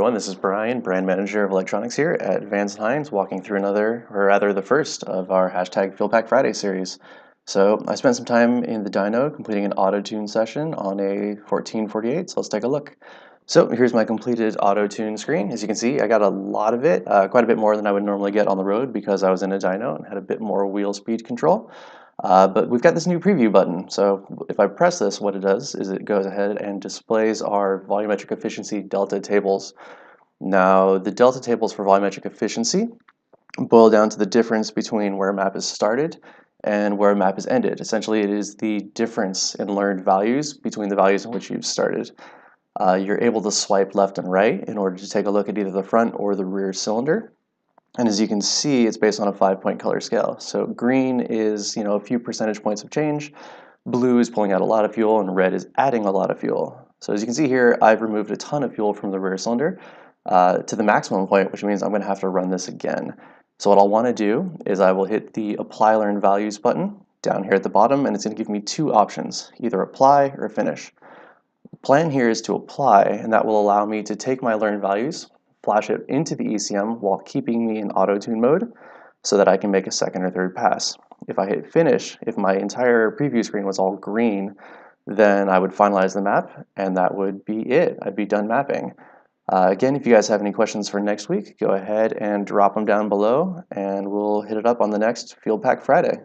everyone, this is Brian, Brand Manager of Electronics here at Vance Hines, walking through another, or rather the first of our hashtag Fuelpak Friday series. So I spent some time in the dyno completing an AutoTune session on a 1448, so let's take a look. So here's my completed AutoTune screen. As you can see, I got a lot of it, quite a bit more than I would normally get on the road because I was in a dyno and had a bit more wheel speed control. But we've got this new preview button, so if I press this, what it does is it goes ahead and displays our volumetric efficiency delta tables. Now, the delta tables for volumetric efficiency boil down to the difference between where a map is started and where a map is ended. Essentially, it is the difference in learned values between the values in which you've started. You're able to swipe left and right in order to take a look at either the front or the rear cylinder. And as you can see, it's based on a 5-point color scale. So green is, a few percentage points of change, blue is pulling out a lot of fuel, and red is adding a lot of fuel. So as you can see here, I've removed a ton of fuel from the rear cylinder to the maximum point, which means I'm going to have to run this again. So what I'll want to do is I will hit the Apply Learn Values button down here at the bottom, and it's going to give me two options, either apply or finish. The plan here is to apply, and that will allow me to take my learned values, flash it into the ECM while keeping me in auto-tune mode so that I can make a second or third pass. If I hit finish, if my entire preview screen was all green, then I would finalize the map and that would be it. I'd be done mapping. Again, if you guys have any questions for next week, go ahead and drop them down below and we'll hit it up on the next Fuelpak Friday.